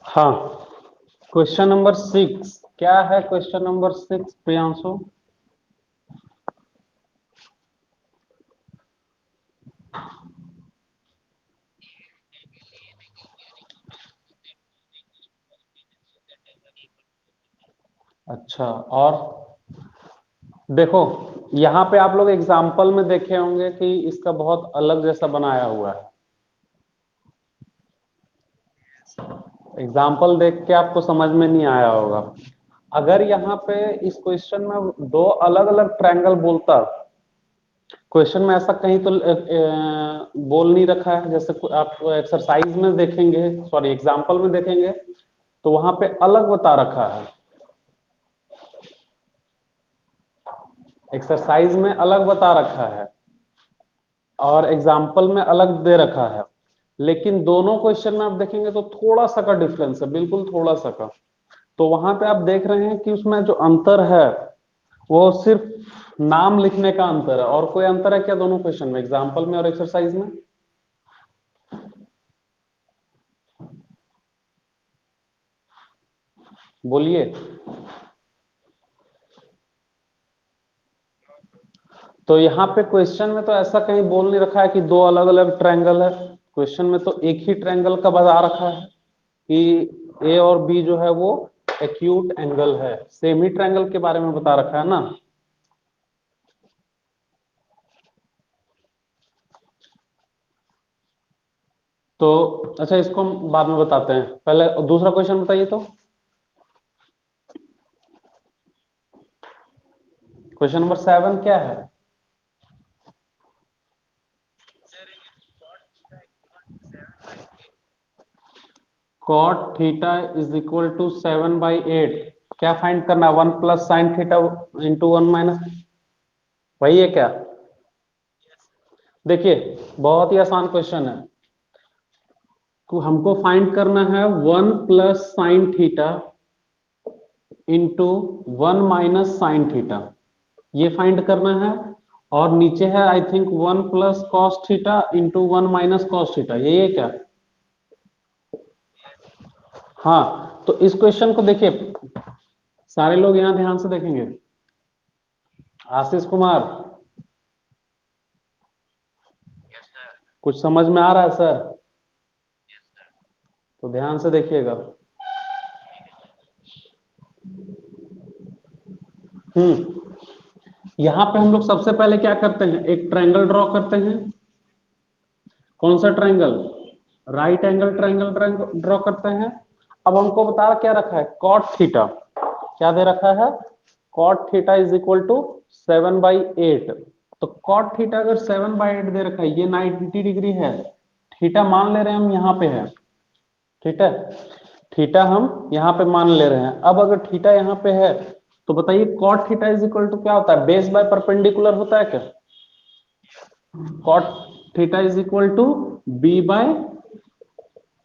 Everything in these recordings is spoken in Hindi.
हाँ, क्वेश्चन नंबर 6 क्या है? Question number 6 Priyanshu. अच्छा, और देखो, यहाँ पे आप लोग एग्जाम्पल में देखे होंगे कि इसका बहुत अलग जैसा बनाया हुआ है। एग्जाम्पल देख के आपको समझ में नहीं आया होगा। अगर यहाँ पे इस क्वेश्चन में दो अलग अलग ट्रायंगल बोलता, क्वेश्चन में ऐसा कहीं तो बोल नहीं रखा है, जैसे आप एक्सरसाइज में देखेंगे, सॉरी एग्जाम्पल में देखेंगे तो वहां पे अलग बता रखा है। एक्सरसाइज में अलग बता रखा है और एग्जाम्पल में अलग दे रखा है, लेकिन दोनों क्वेश्चन में आप देखेंगे तो थोड़ा सा का डिफरेंस है, बिल्कुल थोड़ा सा का। तो वहां पे आप देख रहे हैं कि उसमें जो अंतर है वो सिर्फ नाम लिखने का अंतर है। और कोई अंतर है क्या दोनों क्वेश्चन में, एग्जाम्पल में और एक्सरसाइज में? बोलिए। तो यहाँ पे क्वेश्चन में तो ऐसा कहीं बोल नहीं रखा है कि दो अलग अलग ट्रायंगल है। क्वेश्चन में तो एक ही ट्रायंगल का बता रखा है कि ए और बी जो है वो एक्यूट एंगल है। सेम ही ट्रायंगल के बारे में बता रखा है ना। तो अच्छा, इसको हम बाद में बताते हैं, पहले दूसरा क्वेश्चन बताइए। तो क्वेश्चन नंबर 7 क्या है? cot theta is equal to 7/8। क्या फाइंड करना है? 1 plus sine theta into 1 minus, वही है क्या? देखिए, बहुत ही आसान क्वेश्चन है। हमको फाइंड करना है 1 plus sine theta into 1 minus sine theta, ये फाइंड करना है। और नीचे है I think 1 plus cos theta into 1 minus cos theta, यही है क्या? हाँ, तो इस क्वेश्चन को देखिए, सारे लोग यहां ध्यान से देखेंगे। आशीष कुमार, कुछ समझ में आ रहा है सर? तो ध्यान से देखिएगा। यहां पे हम लोग सबसे पहले क्या करते हैं, एक ट्रायंगल ड्रॉ करते हैं। कौन सा triangle? Right angle triangle draw करते हैं। अब हमको बता क्या रखा है, कॉट थीटा। क्या दे रखा है? Cot theta is equal to 7/8। तो कॉट थीटा अगर 7/8 दे रखा है, ये 90 डिग्री है। थीटा मान ले रहे हैं हम यहाँ पे है, ठीक है। थीटा हम यहाँ पे मान ले रहे हैं। अब अगर थीटा यहाँ पे है तो बताइए cot theta is equal to क्या होता है? बेस बाय परपेंडिकुलर होता है क्या? Cot theta is equal to B by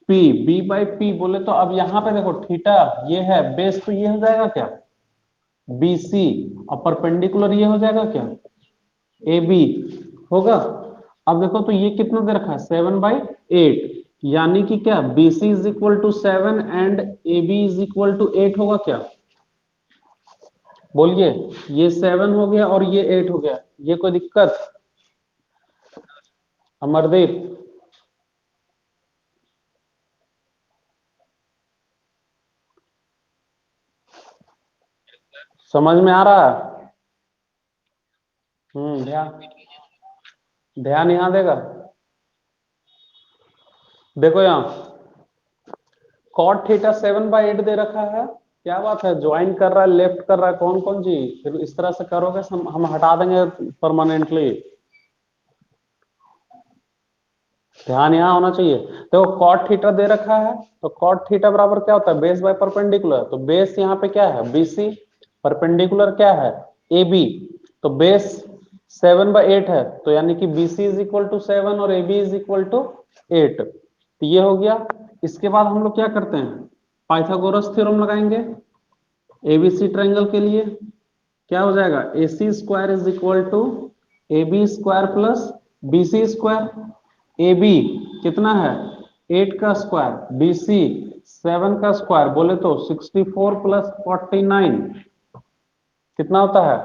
P. B by P बोले तो अब यहाँ पे देखो, थीटा ये है, बेस तो ये हो जाएगा क्या? B C. और परपेंडिकुलर ये हो जाएगा क्या? ए बी होगा। अब देखो तो ये कितना दे रखा है? 7/8। यानी कि क्या B C is equal to 7 and A B is equal to 8 होगा क्या? बोलिए। ये 7 हो गया और ये 8 हो गया, ये कोई दिक्कत? अमरदीप, समझ में आ रहा है? ध्यान, ध्यान यहां देगा। देखो यहाँ कॉट थीटा 7/8 दे रखा है। क्या बात है, ज्वाइन कर रहा है, लेफ्ट कर रहा है, कौन कौन जी? फिर इस तरह से करोगे हम हटा देंगे परमानेंटली। ध्यान यहाँ होना चाहिए। देखो कॉट थीटा दे रखा है, तो कॉट थीटा बराबर क्या होता है? Base by perpendicular. तो बेस यहाँ पे क्या है? बीसी। परपेंडिकुलर क्या है? A B. तो बेस 7/8 है, तो यानी कि बीसी इज इक्वल टू 7 और A B is equal to 8। तो ये हो गया। इसके बाद हम लोग क्या करते हैं, पाइथागोरस थ्योरम लगाएंगे एबीसी ट्रायंगल के लिए। क्या हो जाएगा? A C square is equal to A B square plus B C square. A B कितना है? 8 का स्क्वायर, BC 7 का स्क्वायर, बोले तो 64 प्लस 49 कितना होता है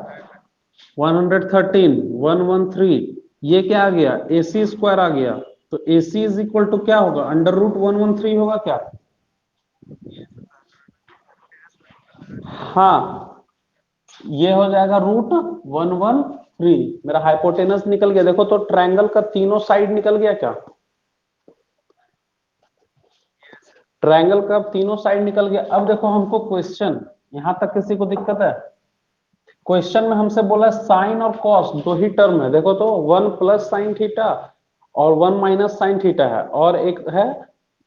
113, 113। ये क्या आ गया AC स्क्वायर आ गया, तो AC इज इक्वल टू क्या होगा अंडर रूट 113 होगा क्या। हाँ ये हो जाएगा रूट 113। मेरा हाइपोटेनस निकल गया, देखो तो ट्रायंगल का तीनों साइड निकल गया क्या, ट्रायंगल का तीनों साइड निकल गया। अब देखो हमको क्वेश्चन, यहां तक किसी को दिक्कत है, क्वेश्चन में हमसे बोला साइन और कॉस दो ही टर्म है, देखो तो 1 प्लस साइन थीटा और 1 माइनस साइन थीटा है, और एक है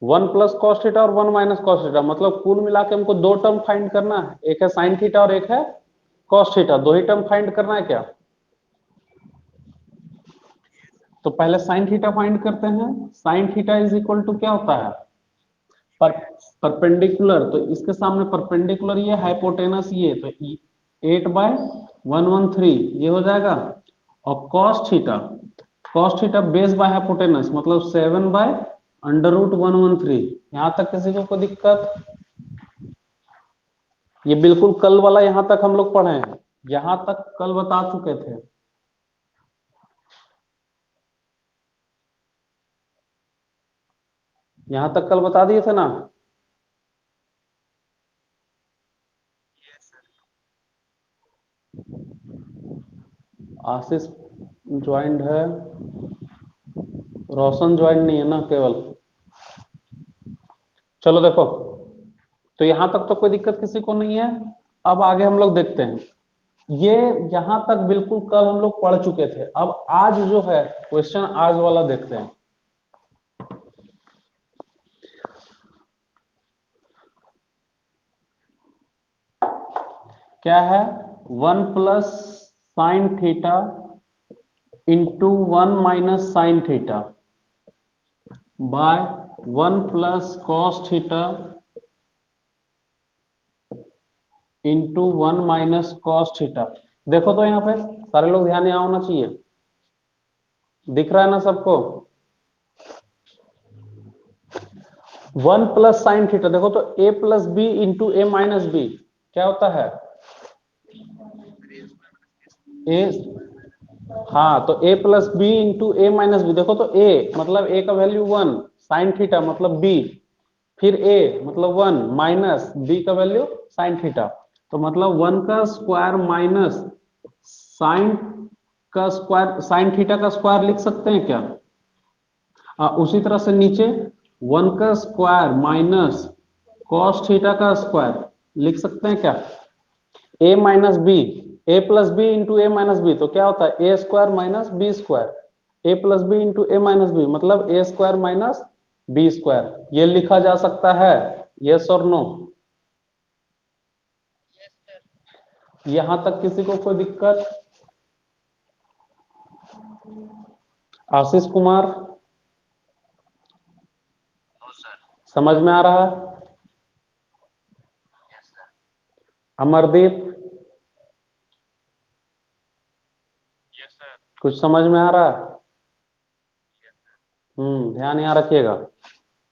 1 प्लस कॉस थीटा और 1 माइनस कॉस थीटा, मतलब कुल मिला के हमको दो टर्म फाइंड करना है, एक है साइन थीटा और एक है कॉस थीटा, दो ही टर्म फाइंड करना है क्या। तो पहले साइन थीटा फाइंड करते हैं। Sine theta is equal to क्या होता है पर परपेंडिकुलर, तो इसके सामने परपेंडिकुलर ये हाइपोटेनस ये, तो 8/113 ये हो जाएगा। और cos theta base by hypotenuse मतलब 7/√113। यहां तक किसी को कोई दिक्कत, ये बिल्कुल कल वाला यहां तक हम लोग पढ़े हैं, यहां तक कल बता चुके थे। यहां तक कल बता दिए थे ना। आशीष ज्वाइंट है, रोशन ज्वाइंट नहीं है ना केवल। चलो देखो, तो यहां तक तो कोई दिक्कत किसी को नहीं है। अब आगे हम लोग देखते हैं, ये यहां तक बिल्कुल कल हम लोग पढ़ चुके थे। अब आज जो है क्वेश्चन आज वाला देखते हैं। क्या है 1 plus sine theta into 1 minus sine theta by 1 plus cos theta into 1 minus cos theta. देखो तो यहाँ पे सारे लोग ध्यान यहाँ होना चाहिए, दिख रहा है ना सबको। 1 प्लस साइन थीटा, देखो तो a plus B into A minus B क्या होता है a, हाँ तो a plus B into A minus B, देखो तो a मतलब a का वैल्यू 1, साइन थीटा मतलब b, फिर a मतलब 1 माइनस b का वैल्यू साइन थीटा, तो मतलब 1 का स्क्वायर माइनस साइन का स्क्वायर, साइन थीटा का स्क्वायर लिख सकते हैं क्या। उसी तरह से नीचे 1 का स्क्वायर माइनस कॉस थीटा का स्क्वायर लिख सकते हैं क्या। a minus B, A plus B into A minus B, तो क्या होता है A square minus B square, A plus B into A minus B मतलब A square minus B square, ये लिखा जा सकता है, यस और नो। यहां तक किसी को कोई दिक्कत, आशीष कुमार समझ में आ रहा है, अमरदीप कुछ समझ में आ रहा है। ध्यान यहाँ रखिएगा,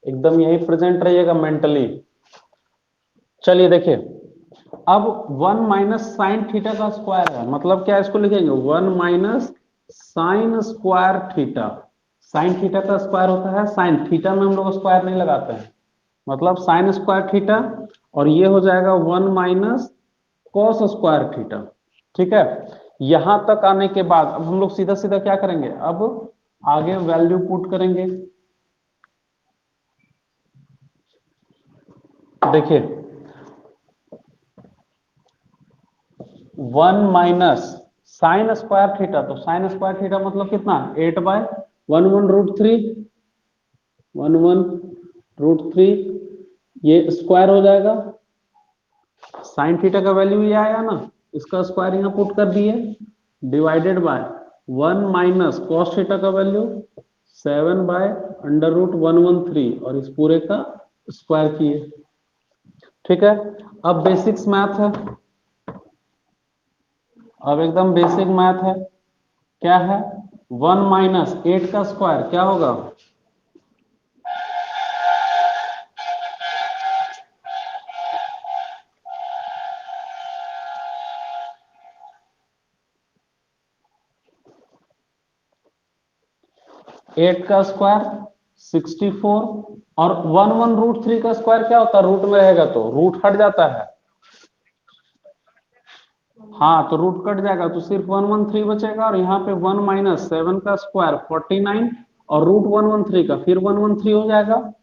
एकदम यही प्रेजेंट रहिएगा मेंटली। चलिए देखिए, अब 1 माइनस साइन थीटा का स्क्वायर है, मतलब क्या इसको लिखेंगे 1 minus sine square theta. Sign theta का स्क्वायर होता है साइन, थीटा में हम लोग स्क्वायर नहीं लगाते हैं, मतलब साइन स्क्वायर थीटा, और ये हो जाएगा 1 माइनस कॉस स्क्वायर थीटा। ठीक है, यहां तक आने के बाद अब हम लोग सीधा सीधा क्या करेंगे, अब आगे वैल्यू पुट करेंगे। देखिए 1 माइनस साइन स्क्वायर थीटा, तो साइन स्क्वायर थीटा मतलब कितना 8/11√3, 11√3, ये स्क्वायर हो जाएगा। साइन थीटा का वैल्यू ये आया ना, इसका स्क्वायर यहाँ पुट कर दिए, divided by 1 minus cos theta का वैल्यू 7/√113, और इस पूरे का स्क्वायर किए। ठीक है, अब बेसिक्स मैथ है, अब एकदम बेसिक मैथ है। क्या है 1 माइनस 8 का स्क्वायर क्या होगा 8 का स्क्वायर 64 और 1 रूट 3 का स्क्वायर क्या होता है, रूट में रहेगा तो रूट हट जाता है। हाँ, तो रूट कट जाएगा तो सिर्फ 113 बचेगा और यहाँ पे 1 माइनस 7 का स्क्वायर 49 और रूट 113 का फिर 113 हो जाएगा।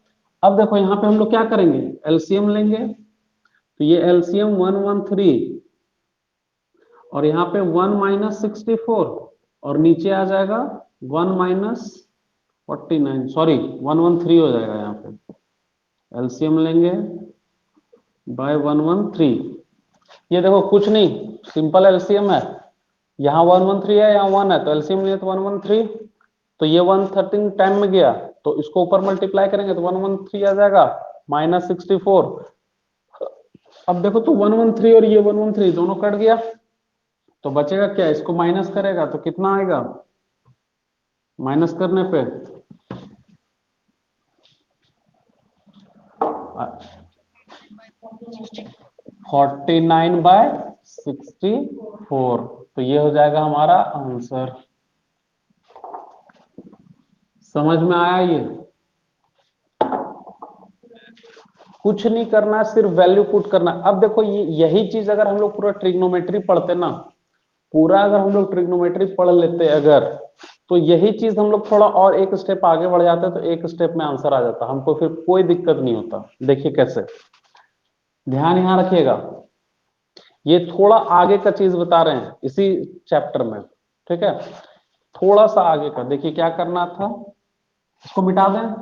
अब देखो यहाँ पे हम लोग क्या करेंगे, एलसीएम लेंगे, तो ये एलसीएम 113 और यहाँ पे 1 माइनस 64 और नीचे आ जाएगा 1 माइनस 49, सॉरी 113 हो जाएगा। यहाँ पे एलसीएम लेंगे बाय 113, ये देखो कुछ नहीं, सिंपल एलसीएम है, यहाँ 113 है, यहाँ 1 है, तो एलसीएम लिए तो 113, तो ये 113 टाइम में गया तो इसको ऊपर मल्टीप्लाई करेंगे तो 113 आ जाएगा माइनस 64। अब देखो तो 113 और ये 113 दोनों कट गया तो बचेगा क्या, इसको माइनस करेगा तो कितना आएगा, माइनस करने पे 49/64, तो ये हो जाएगा हमारा आंसर। समझ में आया ये, कुछ नहीं करना, सिर्फ वैल्यू पुट करना। अब देखो ये यही चीज अगर हम लोग पूरा ट्रिग्नोमेट्री पढ़ते ना, पूरा अगर हम लोग ट्रिग्नोमेट्री पढ़ लेते अगर, तो यही चीज हम लोग थोड़ा और एक स्टेप आगे बढ़ जाते तो एक स्टेप में आंसर आ जाता, हमको फिर कोई दिक्कत नहीं होता। देखिए कैसे, ध्यान यहां रखिएगा, ये थोड़ा आगे का चीज बता रहे हैं इसी चैप्टर में, ठीक है, थोड़ा सा आगे का। देखिए क्या करना था, इसको मिटा दें,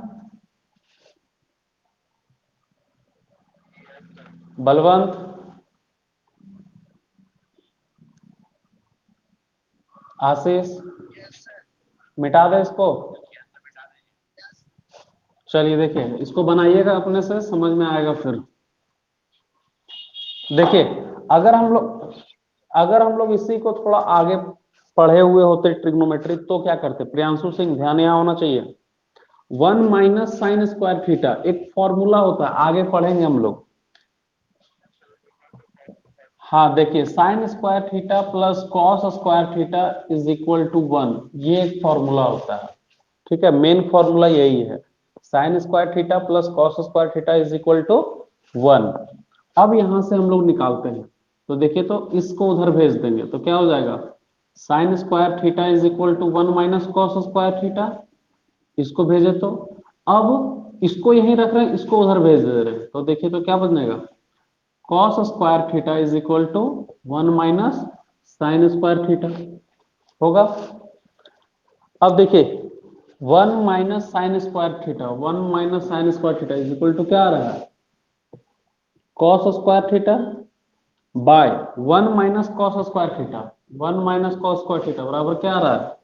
बलवंत, आशीष, मिटा दे इसको। चलिए देखिए इसको बनाइएगा अपने से, समझ में आएगा फिर। देखिए अगर हम लोग इसी को थोड़ा आगे पढ़े हुए होते ट्रिग्नोमेट्री तो क्या करते, प्रियांशु सिंह ध्यान यहाँ होना चाहिए। 1 माइनस साइन स्क्वायर थीटा एक फॉर्मूला होता है, आगे पढ़ेंगे हम लोग। हाँ देखिए, sine square theta plus cos square theta is equal to 1, ये एक फॉर्मूला होता है, ठीक है, मेन फॉर्मूला यही है, sine square theta plus cos square theta is equal to 1। अब यहां से हम लोग निकालते हैं, तो देखिए तो इसको उधर भेज देंगे तो क्या हो जाएगा, sine square theta is equal to 1 minus cos square theta, इसको भेजे तो अब इसको यहीं रख रहे हैं, इसको उधर भेज दे रहे हैं, तो देखिए तो क्या बनेगा, cos square theta is equal to 1 minus sine square theta होगा। अब देखिए 1 minus sine square theta, 1 minus sine square theta is equal to क्या आ रहा है, cos square theta by 1 minus cos square theta, 1 minus cos square theta बराबर क्या आ रहा है,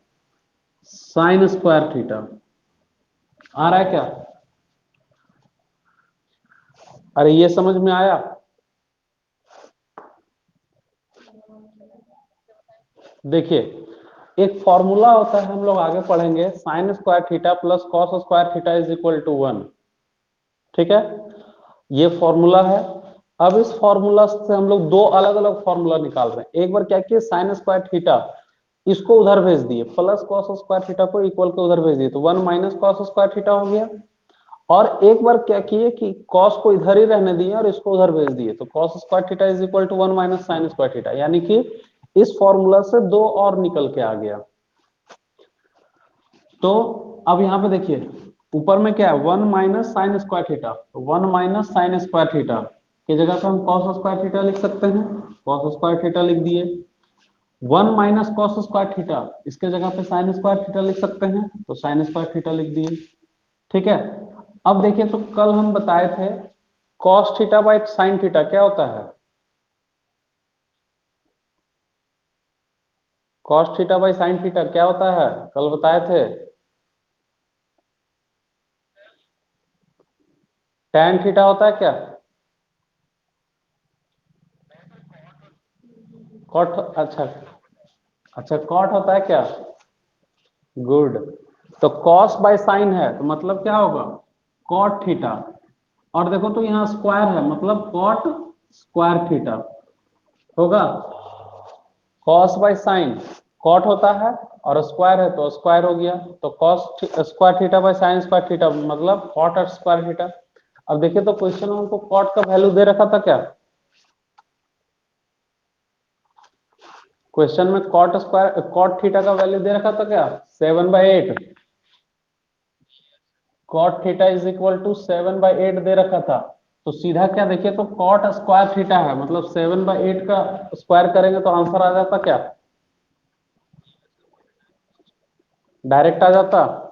साइन स्क्वायर थीटा। आ रहा है क्या, अरे ये समझ में आया। देखिए एक फॉर्मूला होता है, हम लोग आगे पढ़ेंगे, sine square theta plus cos square theta is equal to 1, ठीक है, ये फॉर्मूला है। अब इस फॉर्मूला से हम लोग दो अलग अलग फॉर्मूला निकाल रहे हैं, एक बार क्या किए साइन स्क्वायर थीटा इसको उधर भेज दिए, प्लस कॉस स्क्वायर थीटा को इक्वल के उधर भेज दिए, तो 1 माइनस कॉस स्क्वायर थीटा हो गया। और एक बार क्या किए कि कॉस को इधर ही रहने दिए और इसको उधर भेज दिए, तो cos square theta is equal to 1 minus sine square theta, यानी कि इस फॉर्मूला से दो और निकल के आ गया। तो अब यहाँ पे देखिए ऊपर में क्या है, 1 माइनस साइन स्क्वायर थीटा, तो 1 माइनस साइन स्क्वायर थीटा की जगह पे हम कॉस स्क्वायर थीटा लिख सकते हैं, कॉस स्क्वायर थीटा लिख दिए। 1 माइनस कॉस स्क्वायर थीटा इसके जगह पे साइन स्क्वायर थीटा लिख सकते हैं, तो साइन स्क्वायर थीटा लिख दिए, ठीक है। अब देखिए तो कल हम बताए थे cos theta by sine theta क्या होता है, cos theta by sine theta क्या होता है, कल बताए थे, टैन थीटा होता है क्या, कॉट, अच्छा अच्छा कॉट होता है क्या, गुड। तो कॉस बाय साइन है तो मतलब क्या होगा, कॉट थीटा, और देखो तो यहाँ स्क्वायर है मतलब कॉट स्क्वायर थीटा होगा, कॉस बाय साइन कॉट होता है और स्क्वायर है तो स्क्वायर हो गया, तो cos square theta by sine square theta मतलब कॉट स्क्वायर थीटा। अब देखिए तो क्वेश्चन में हमको कॉट का वैल्यू दे रखा था क्या? क्वेश्चन में कॉट स्क्वायर कॉट थीटा का वैल्यू दे रखा था क्या? 7/8। Cot theta is equal to 7/8 दे रखा था। तो सीधा क्या देखिए तो कॉट स्क्वायर थीटा है, मतलब 7/8 का स्क्वायर करेंगे तो आंसर आ जाता क्या? डायरेक्ट आ जाता।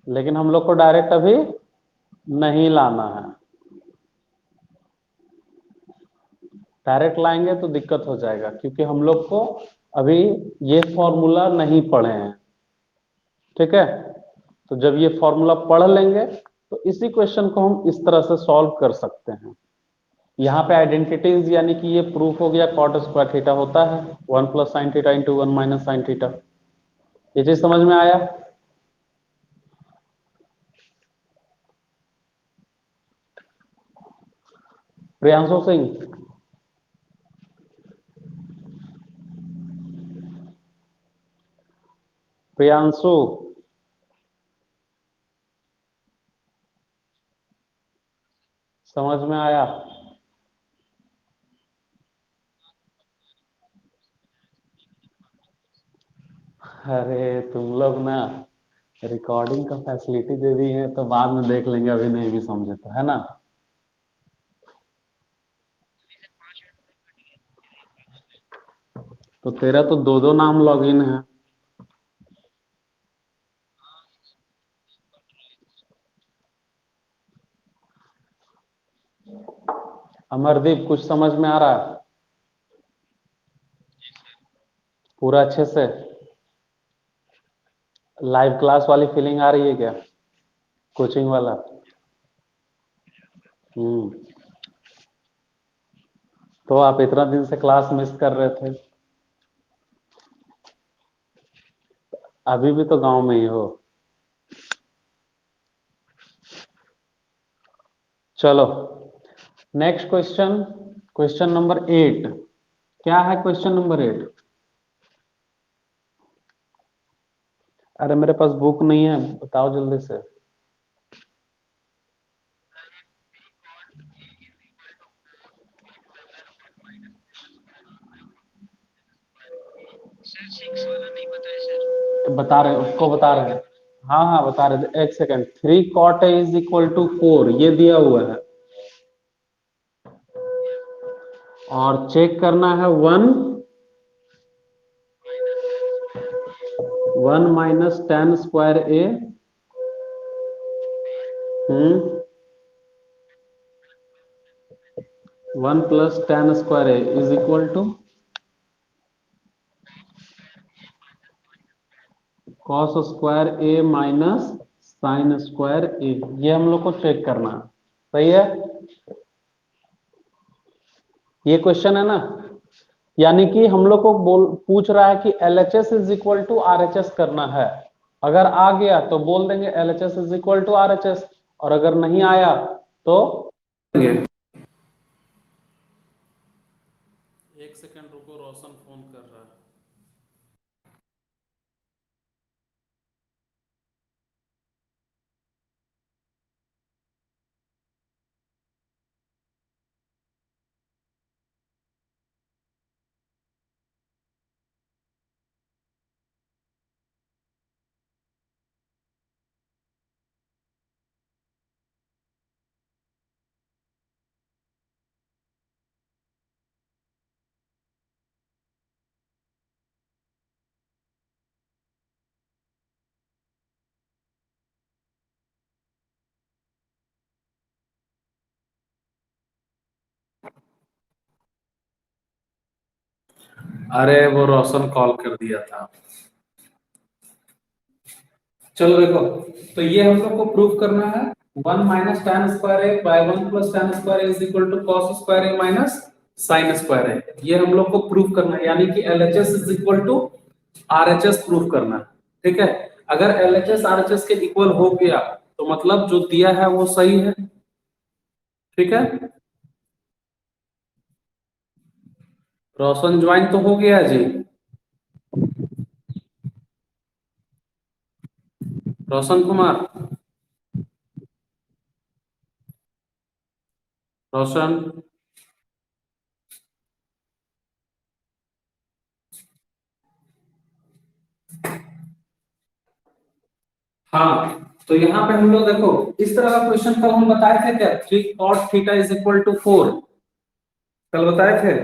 लेकिन हम लोग को डायरेक्ट अभी नहीं लाना है। डायरेक्ट लाएंगे तो दिक्कत हो जाएगा, क्योंकि हम लोग को अभी ये फॉर्मूला नहीं पढ़े हैं। ठीक है, तो जब ये फॉर्मूला पढ़ लेंगे तो इसी क्वेश्चन को हम इस तरह से सॉल्व कर सकते हैं। यहाँ पे आइडेंटिटीज यानी कि ये प्रूफ हो गया कॉट स्क्वायर थीटा होता है 1 plus sine theta into 1 minus sine theta. ये चीज समझ में आया? प्रियांशु सिंह, प्रियांशु, समझ में आया? अरे तुम लोग ना रिकॉर्डिंग का फैसिलिटी दे दी है तो बाद में देख लेंगे, अभी नहीं भी समझे तो, है ना? तो तेरा तो दो दो नाम लॉगिन है। अमरदीप, कुछ समझ में आ रहा है? पूरा अच्छे से? लाइव क्लास वाली फीलिंग आ रही है क्या? कोचिंग वाला? हम्म। तो आप इतना दिन से क्लास मिस कर रहे थे, अभी भी तो गांव में ही हो। चलो नेक्स्ट क्वेश्चन, क्वेश्चन नंबर 8। क्या है क्वेश्चन नंबर 8? अरे मेरे पास बुक नहीं है, बताओ जल्दी से। बता रहे उसको बता रहे हैं। हाँ हाँ बता रहे थे, एक second. 3 cot a is equal to 4 ये दिया हुआ है, और चेक करना है 1 - tan² a। 1 + tan² a is equal to cos² a minus sin² a। ये हम लोग को चेक करना है। सही है? ये क्वेश्चन है ना, यानी कि हम लोग को पूछ रहा है कि LHS is equal to RHS करना है। अगर आ गया तो बोल देंगे LHS is equal to RHS, और अगर नहीं आया तो एक सेकंड रुको, रोशन फोन कर रहा है। अरे वो रोशन कॉल कर दिया था। चलो देखो, तो ये हम लोग को प्रूफ करना है 1 - tan² a by 1 + tan² a is equal to cos² a minus sin² a। ये हम लोग को प्रूफ करना है, यानी कि LHS is equal to RHS proof करना है। ठीक है, अगर LHS RHS के इक्वल हो गया तो मतलब जो दिया है वो सही है। ठीक है, रोशन ज्वाइन तो हो गया जी। रोशन कुमार, रोशन। हाँ, तो यहाँ पे हम लोग देखो, इस तरह का क्वेश्चन कल हम बताए थे क्या, 3 cos θ = 4, कल बताए थे।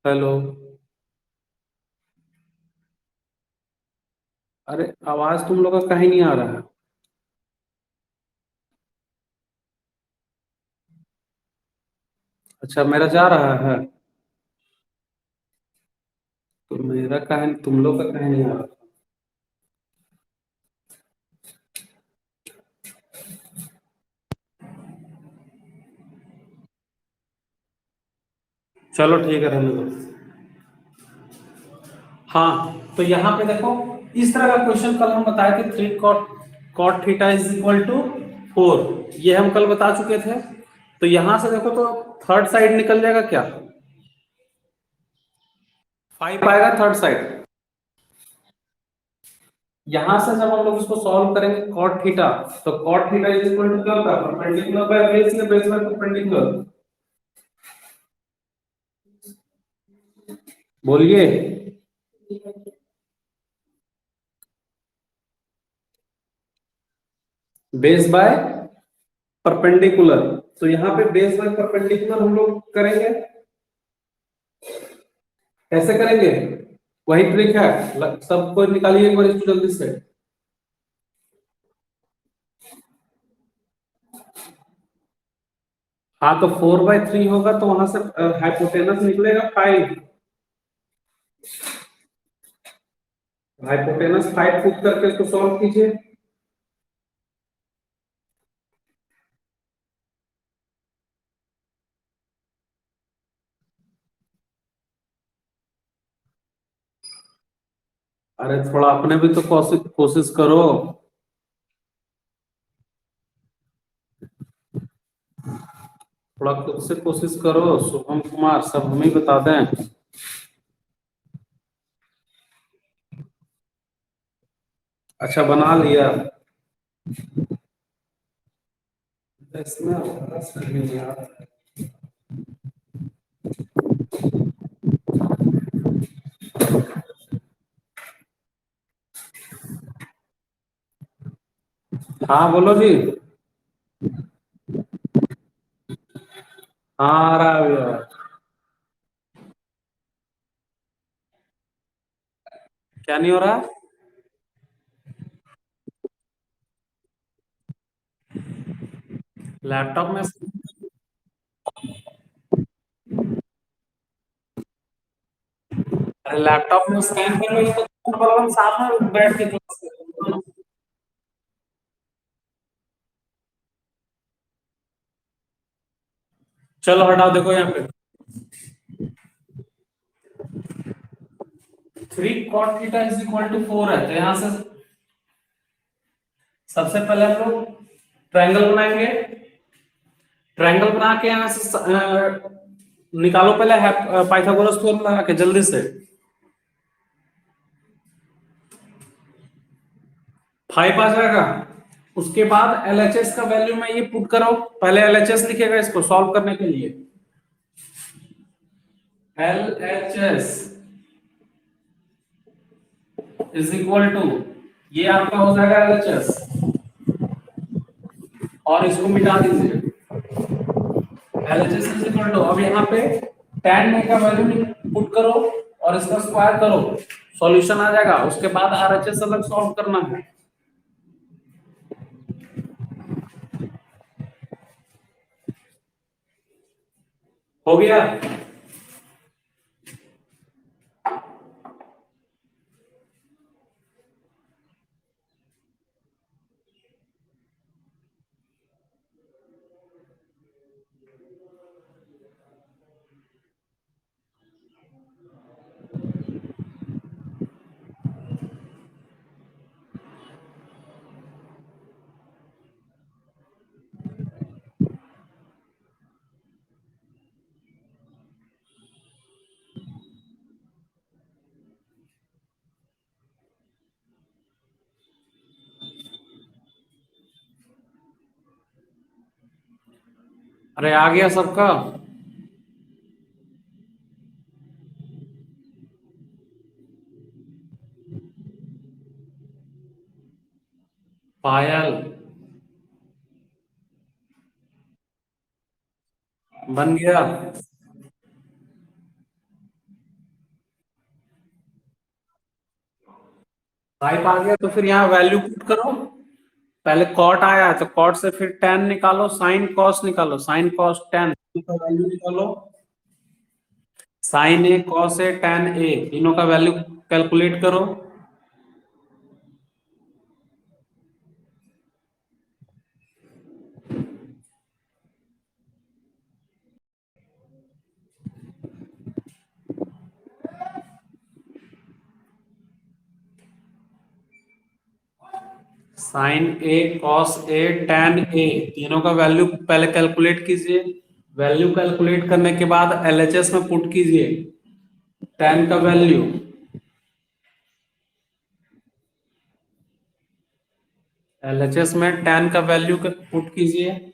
हेलो। अरे आवाज तुम लोग का कहीं नहीं आ रहा है। अच्छा, मेरा जा रहा है। तो मेरा कहीं, तुम लोग का कहीं नहीं आ रहा। चलो ठीक है, रहने दो। हाँ, तो यहाँ पे देखो, इस तरह का क्वेश्चन कल हम बताए थे, 3 cot θ = 4, ये हम कल बता चुके थे। तो यहां से देखो तो थर्ड साइड निकल जाएगा क्या, 5 आएगा थर्ड साइड। यहां से जब हम लोग इसको सॉल्व करेंगे cot थीटा, तो cot थीटा क्या होता है, परपेंडिकुलर बाय बेस या बेस बाय परपेंडिकुलर, बोलिए। बेस बाय परपेंडिकुलर, तो यहाँ पे बेस बाय परपेंडिकुलर हम लोग करेंगे, कैसे करेंगे, वही ट्रिक है। सबको निकालिए एक बार इसको जल्दी से। हाँ, तो 4/3 होगा, तो वहां से हाइपोटेनस निकलेगा 5। हाइपोटेनस 5 पुट करके इसको सॉल्व कीजिए। अरे थोड़ा अपने भी तो कोशिश कोशिश करो। थोड़ा खुद से कोशिश करो, शुभम कुमार, सब हम ही बता दें। अच्छा, बना लिया। इसमें यार, हाँ बोलो जी। हाँ, आ रहा है भैया। क्या नहीं हो रहा। लैपटॉप में, अरे लैपटॉप में स्कैन कर लो इसको, बलवन सामने बैठ के क्लास करो। चलो हटाओ, देखो यहाँ पे 3 cot θ = 4 है, तो यहाँ से सबसे पहले हम लोग ट्रायंगल बनाएंगे। ट्रायंगल बना के यहाँ से निकालो पहले पाइथागोरस थ्योरम लगा के जल्दी से। 5 आ जाएगा। उसके बाद एलएचएस का वैल्यू में ये पुट करो, पहले एलएचएस लिखेगा इसको सॉल्व करने के लिए। एलएचएस = ये आपका हो जाएगा एलएचएस, और इसको मिटा दीजिए। एलएचएस अब यहाँ पे tan का वैल्यू पुट करो और इसका स्क्वायर करो, सॉल्यूशन आ जाएगा। उसके बाद आरएचएस अलग सॉल्व करना है। हो गया। अरे आ गया सबका। पायल बन गया। टाइप आ गया तो फिर यहाँ वैल्यू पुट करो। पहले कॉट आया तो कॉट से फिर टेन निकालो, साइन कॉस निकालो, साइन कॉस टेन का वैल्यू निकालो। Sign A cos A ten ए तीनों का वैल्यू कैलकुलेट करो। Sign A cos A ten ए तीनों का वैल्यू पहले कैलकुलेट कीजिए। वैल्यू कैलकुलेट करने के बाद एलएचएस में पुट कीजिए टेन का वैल्यू। एलएचएस में टेन का वैल्यू पुट कीजिए।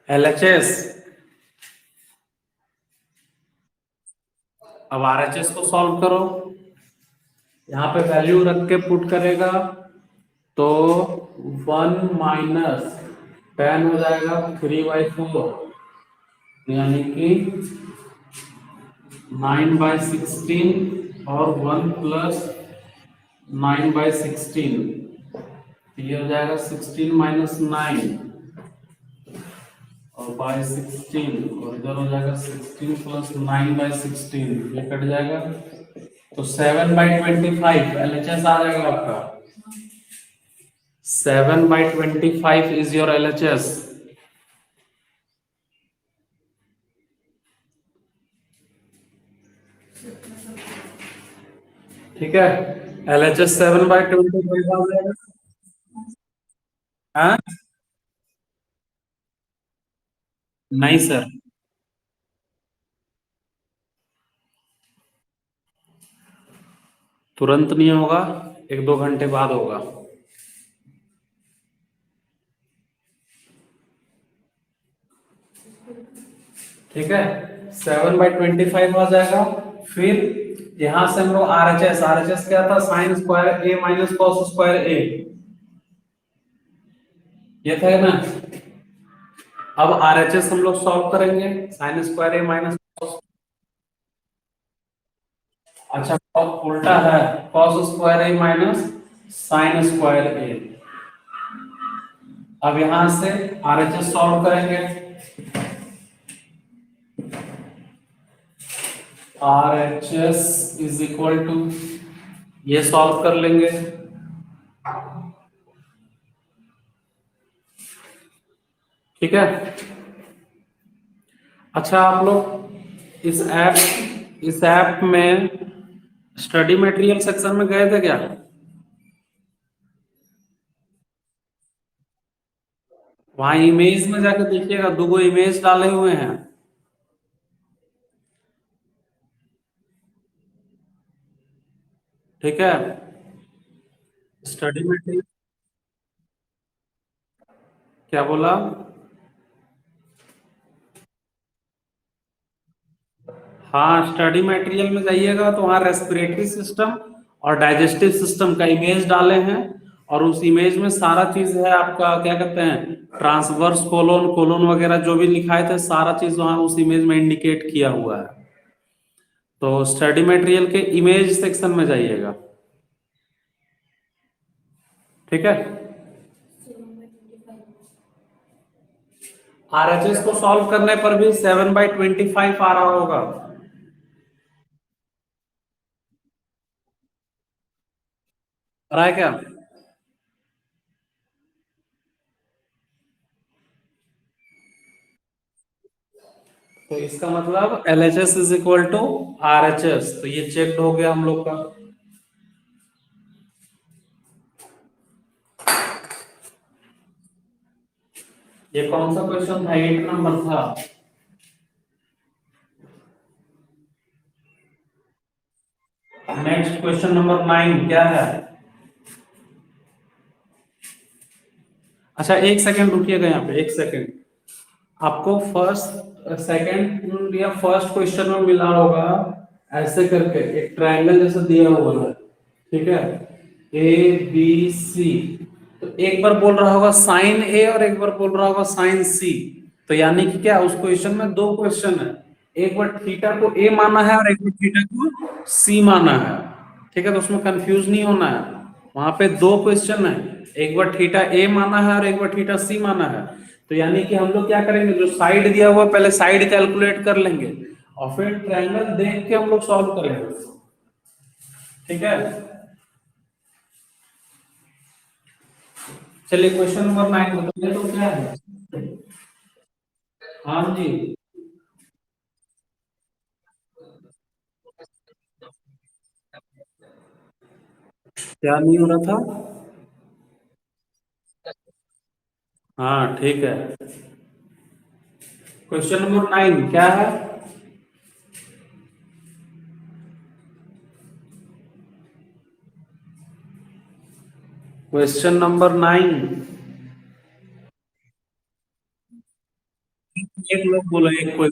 एलएचएस, अब आरएचएस को सॉल्व करो। यहाँ पे वैल्यू रख के पुट करेगा तो 1 - 10 हो जाएगा 3/4, यानी कि 9/16 और 1 + 9/16, ये हो जाएगा 16 - 9 और बाई 16, और इधर हो जाएगा 16 + 9/16, ये कट जाएगा तो 7/25 एलएचएस आ जाएगा आपका। 7/25 इज योर एलएचएस। ठीक है, एलएचएस 7/25 आ जाएगा। हाँ, नहीं सर, तुरंत नहीं होगा, 1-2 घंटे बाद होगा। ठीक है, 7/25 आ जाएगा। फिर यहां से हम लोग आरएचएस क्या था, साइन स्क्वायर ए माइनस कॉस स्क्वायर ए, ये था ना। अब आरएचएस हम लोग सॉल्व करेंगे, साइन स्क्वायर ए माइनस कॉस। अच्छा, उल्टा है, कॉस स्क्वायर ए माइनस साइन स्क्वायर ए। अब यहां से आरएचएस सॉल्व करेंगे। आरएचएस इज इक्वल टू, ये सॉल्व कर लेंगे। ठीक है। अच्छा, आप लोग इस ऐप में स्टडी मटेरियल सेक्शन में गए थे क्या? वहां इमेज में जाकर देखिएगा, 2 इमेज डाले हुए हैं। ठीक है, स्टडी मटेरियल। क्या बोला? हाँ, स्टडी मटेरियल में जाइएगा तो वहाँ रेस्पिरेटरी सिस्टम और डाइजेस्टिव सिस्टम का इमेज डाले हैं, और उस इमेज में सारा चीज है आपका, क्या कहते हैं, ट्रांसवर्स कोलोन कोलोन वगैरह जो भी लिखाए थे, सारा चीज वहाँ उस इमेज में इंडिकेट किया हुआ है। तो स्टडी मटेरियल के इमेज सेक्शन में जाइएगा। ठीक है, आरएचएस को सॉल्व करने पर भी 7/25 आ रहा होगा। आ रहा है क्या? तो इसका मतलब LHS is equal to RHS, तो ये चेक हो गया हम लोग का। ये कौन सा क्वेश्चन था? 8 नंबर था। नेक्स्ट क्वेश्चन नंबर 9 क्या है? अच्छा एक सेकंड रुकिएगा, यहाँ पे एक सेकंड। आपको फर्स्ट सेकंड या फर्स्ट क्वेश्चन में मिला होगा ऐसे करके एक ट्रायंगल जैसा दिया हुआ है, ठीक है, ABC। तो एक बार बोल रहा होगा साइन A और एक बार बोल रहा होगा साइन C। तो यानी कि क्या, उस क्वेश्चन में दो क्वेश्चन है, एक बार थीटा को A माना है और एक बार थीटा को C माना है, ठीक है। तो उसमें कंफ्यूज नहीं होना है, वहां पे दो क्वेश्चन है, एक बार थीटा A माना है और एक बार थीटा C माना है। तो यानी कि हम लोग क्या करेंगे, जो साइड दिया हुआ पहले साइड कैलकुलेट कर लेंगे और फिर ट्रायंगल देख के हम लोग सॉल्व करेंगे, ठीक है। चलिए क्वेश्चन नंबर 9 बताइए तो क्या है। हाँ जी। क्या नहीं हो रहा था? हाँ ठीक है। क्वेश्चन नंबर 9 क्या है? Question number 9। एक लोग बोलो, एक कोई।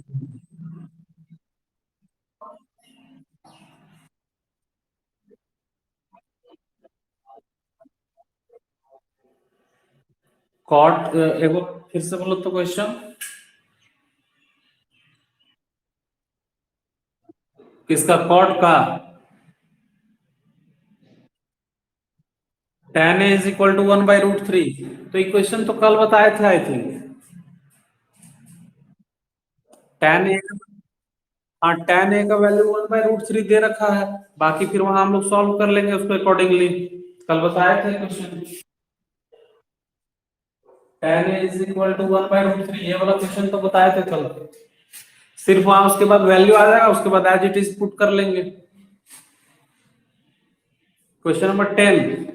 कॉट, एक बार फिर से बोलो तो क्वेश्चन। किसका? कॉट का? tan a is equal to 1/√3। तो ये क्वेश्चन तो कल बताए थे आई थिंक। tan a, हाँ tan a का वैल्यू 1/√3 दे रखा है, बाकी फिर वहां हम लोग सॉल्व कर लेंगे उसको अकॉर्डिंगली। कल बताए थे question. tan a is equal to 1/√3, ये वाला क्वेश्चन तो बताए थे कल। सिर्फ वहां उसके बाद वैल्यू आ जाएगा, उसके बाद एज इट इज पुट कर लेंगे। Question number 10।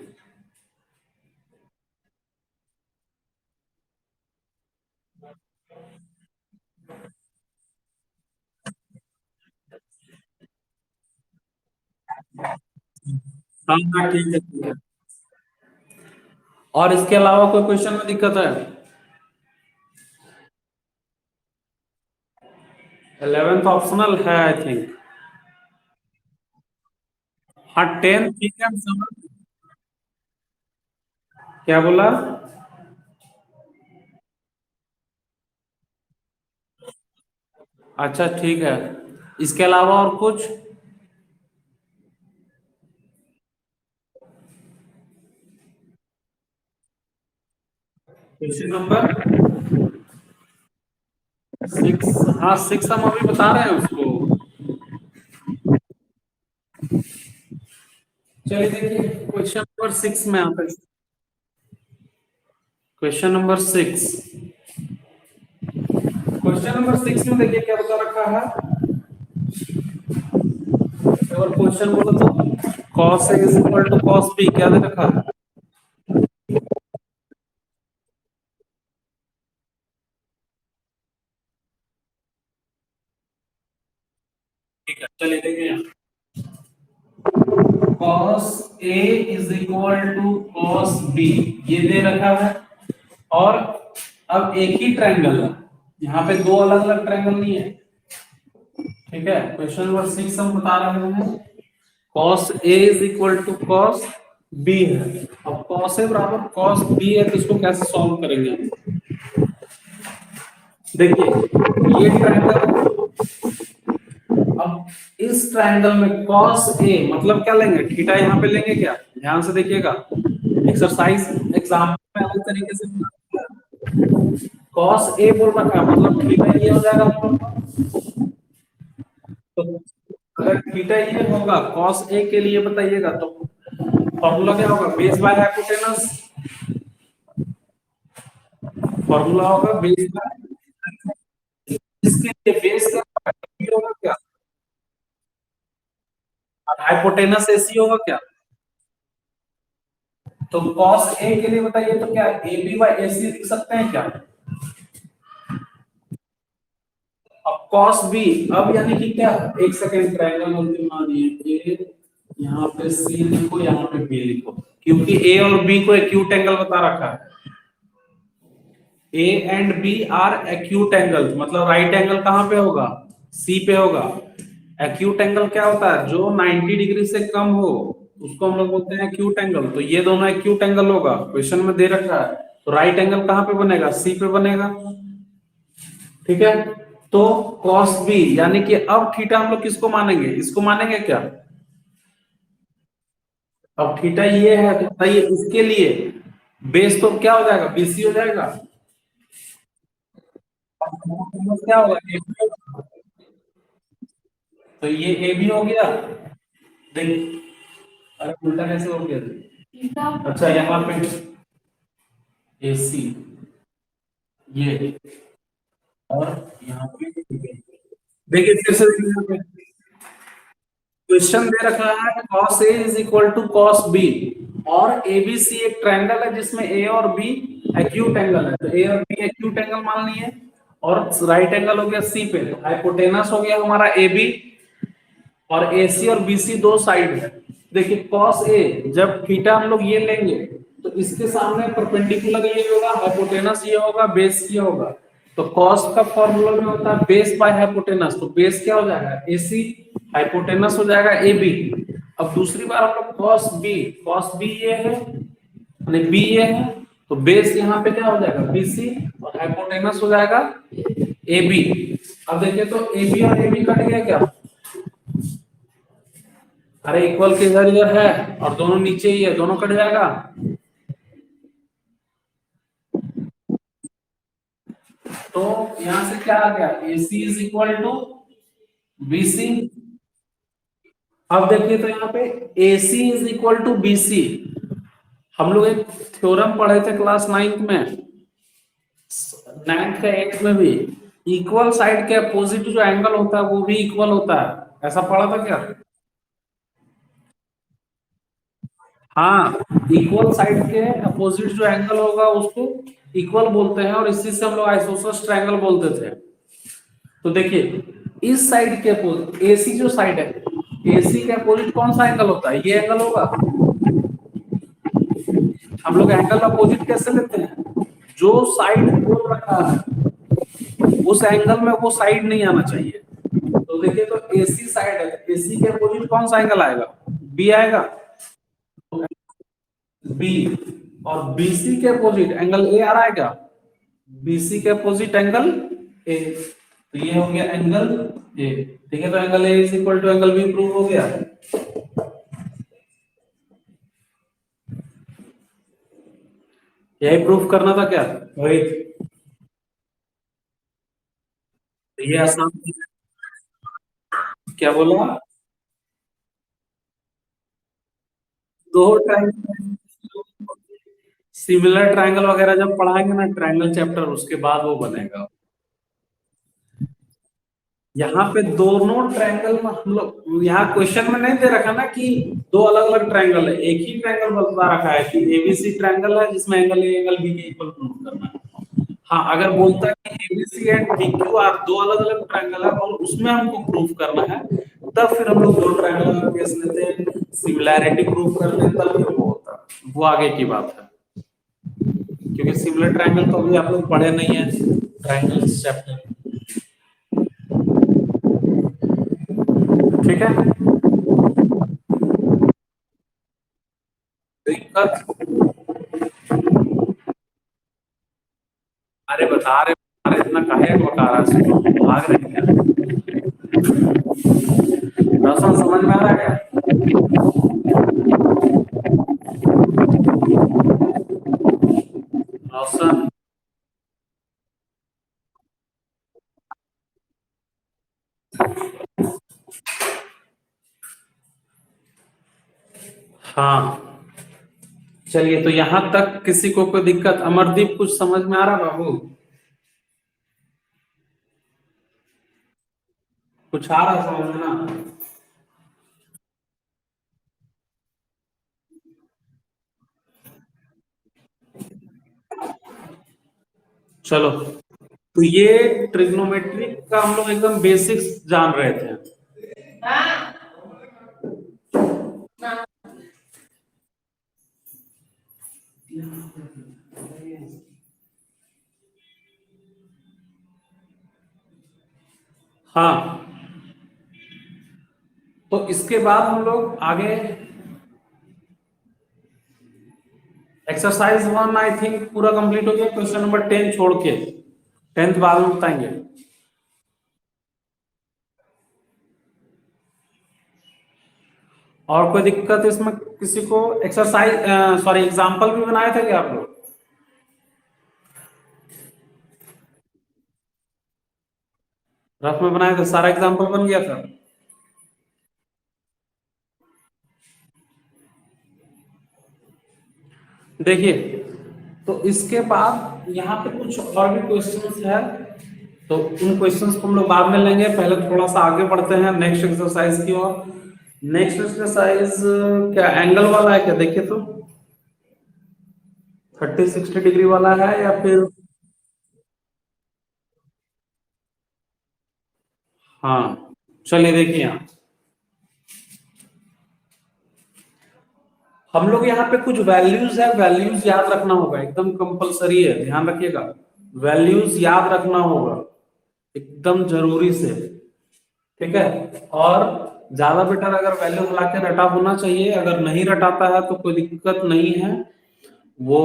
हाँ हाँ ठीक है ठीक है। और इसके अलावा कोई क्वेश्चन में दिक्कत है? 11th ऑप्शनल है आई थिंक। हाँ 10 ठीक है, हम समझ। क्या बोला? अच्छा ठीक है। इसके अलावा और कुछ? Question number 6। हाँ 6 हम अभी बता रहे हैं उसको। चलिए देखिए क्वेश्चन नंबर 6 में आता है। Question number 6। क्वेश्चन नंबर 6 में देखिए क्या बता रखा है। और क्वेश्चन बोलो तो cos A is equal to cos B क्या दे रखा है? ठीक है चलिए देखिए, cos A is equal to cos B ये दे रखा है। और अब एक ही ट्रायंगल है, यहाँ पे दो अलग अलग ट्रायंगल नहीं है, ठीक है। क्वेश्चन नंबर 6 हम बता रहे हैं cos A is equal to cos B है। अब cos A बराबर cos B है, तो इसको कैसे सॉल्व करेंगे हम? देखिए ये ट्रायंगल, अब इस ट्रायंगल में cos A मतलब क्या लेंगे, थीटा यहाँ पे लेंगे क्या? ध्यान से देखिएगा, एक्सरसाइज एग्जाम्पल में अलग तरीके से cos A बोल रखा है, मतलब थीटा ये हो जाएगा हम लोग का। तो अगर थीटा ये होगा cos A के लिए बताइएगा, तो फॉर्मूला क्या होगा? Base by hypotenuse. फॉर्मूला होगा बेस बाय, इसके लिए बेस का AB होगा क्या, और हाइपोटेनस AC होगा क्या। तो cos A के लिए बताइए तो क्या AB बाय AC लिख सकते हैं क्या। अब cos B, अब यानी कि क्या, एक सेकंड, ट्रायंगल मल्टी मान दिए A, यहाँ पे C लिखो, यहाँ पे B लिखो, क्योंकि A और B को एक्यूट एंगल बता रखा है। A and B are acute angle, मतलब राइट एंगल कहां पे होगा, C पे होगा। एक्यूट एंगल क्या होता है, जो 90 डिग्री से कम हो उसको हम लोग बोलते हैं एक्यूट एंगल। तो ये दोनों एक्यूट एंगल होगा, क्वेश्चन में दे रखा है। तो राइट एंगल कहां पे बनेगा, C पे बनेगा, ठीक है। तो cos B यानी कि अब थीटा हम लोग किसको मानेंगे, इसको मानेंगे क्या। अब थीटा ये है तो बताइए इसके लिए बेस तो क्या हो जाएगा, BC हो जाएगा। अब क्या होगा, AB होगा। तो ये AB हो गया, देख, अरे उल्टा कैसे हो गया, अच्छा यहाँ पे AC, ये, और यहाँ पे देखिए फिर से देखिए, यहाँ पे क्वेश्चन दे रखा है cos A is equal to cos B, और ABC एक ट्रायंगल है जिसमें A और B एक्यूट एंगल है, तो A और B एक्यूट एंगल मान लिए, और राइट एंगल हो गया C पे, तो हाइपोटेनस हो गया हमारा AB, और AC और BC दो साइड है। देखिए cos A, जब थीटा हम लोग ये लेंगे तो इसके सामने परपेंडिकुलर ये होगा, हाइपोटेनस ये होगा, बेस ये होगा। तो cos का फॉर्मूला में होता है बेस बाय हाइपोटेनस, तो बेस क्या हो जाएगा AC, हाइपोटेनस हो जाएगा AB। अब दूसरी बार हम लोग cos B ये है, यानी B ये है, तो बेस यहाँ पे क्या हो जाएगा BC, और हाइपोटेनस हो जाएगा AB। अब देखिए तो AB और AB कट गया क्या, अरे इक्वल के इधर इधर है, और दोनों नीचे ही है, दोनों कट जाएगा। तो यहां से क्या आ गया, AC is equal to BC। अब देखिए तो यहाँ पे AC is equal to BC, हम लोग एक थ्योरम पढ़े थे क्लास 9th में, 9th का 8th में भी, इक्वल साइड के अपोजिट जो एंगल होता है वो भी इक्वल होता है, ऐसा पढ़ा था क्या। हाँ, इक्वल साइड के अपोजिट जो एंगल होगा उसको इक्वल बोलते हैं, और इसी से हम लोग आइसोसस ट्रायंगल बोलते थे। तो देखिए इस साइड के अपोजिट AC जो साइड है, AC के अपोजिट कौन सा एंगल होता है, ये एंगल होगा। हम लोग एंगल अपोजिट कैसे लेते हैं, जो साइड बोल रखा है उस एंगल में वो साइड नहीं आना चाहिए। तो देखिए तो AC साइड है, AC के अपोजिट कौन सा एंगल आएगा, B आएगा, B, और BC के अपोजिट एंगल A आ रहा है क्या, BC के अपोजिट एंगल A, तो ये हो गया एंगल A, ठीक है। तो angle A is equal to angle B prove हो गया। यही प्रूफ करना था क्या, वही, ये आसान, क्या बोला, दो ट्रायंगल, सिमिलर ट्रायंगल वगैरह जब पढ़ाएंगे ना ट्रायंगल चैप्टर, उसके बाद वो बनेगा। यहाँ पे दोनों ट्रायंगल में हम लोग, यहाँ क्वेश्चन में नहीं दे रखा ना कि दो अलग अलग ट्रायंगल है, एक ही ट्रायंगल बता रखा है कि ABC ट्रायंगल है जिसमें एंगल A एंगल B के इक्वल प्रूव करना है। हाँ, अगर बोलता है कि ABC एंड PQ आर दो अलग अलग ट्रायंगल है और उसमें हमको प्रूव करना है, तब फिर हम लोग दो ट्रायंगल का केस लेते हैं, सिमिलैरिटी प्रूव करते हैं, तब फिर वो होता है, वो आगे की बात है। क्योंकि सिमिलर ट्रायंगल तो अभी आप लोग पढ़े नहीं है ट्रायंगल्स चैप्टर, ठीक है। दिक्कत, अरे बता रहे, अरे इतना काहे बता रहा है, भाग रहे हैं क्या, दर्शन समझ में आ रहा है क्या। रोशन, हाँ चलिए, तो यहां तक किसी को कोई दिक्कत, अमरदीप कुछ समझ में आ रहा बाबू। कुछ आ रहा है समझ में ना? चलो, तो ये ट्रिग्नोमेट्री का हम लोग एकदम बेसिक्स जान रहे थे। हाँ, तो इसके बाद हम लोग आगे एक्सरसाइज 1 आई थिंक पूरा कंप्लीट हो गया, क्वेश्चन नंबर 10 छोड़ के। 10th बाद में बताएंगे। और कोई दिक्कत इसमें किसी को? एक्सरसाइज सॉरी एग्जाम्पल भी बनाए थे क्या आप लोग? रफ में बनाए थे, सारा एग्जाम्पल बन गया था? देखिए, तो इसके बाद यहाँ पे कुछ और भी क्वेश्चंस है, तो उन क्वेश्चंस को हम लोग बाद में लेंगे। पहले थोड़ा सा आगे बढ़ते हैं नेक्स्ट एक्सरसाइज की ओर। नेक्स्ट एक्सरसाइज क्या एंगल वाला है क्या? देखिए तो 30-60 डिग्री वाला है या फिर? हाँ, चलिए देखिए, यहाँ हम लोग यहाँ पे कुछ वैल्यूज है, वैल्यूज याद रखना होगा, एकदम कंपलसरी है, ध्यान रखिएगा। वैल्यूज याद रखना होगा एकदम जरूरी से, ठीक है? और ज्यादा बेटर अगर वैल्यू मिला के रटा होना चाहिए, अगर नहीं रटाता है तो कोई दिक्कत नहीं है, वो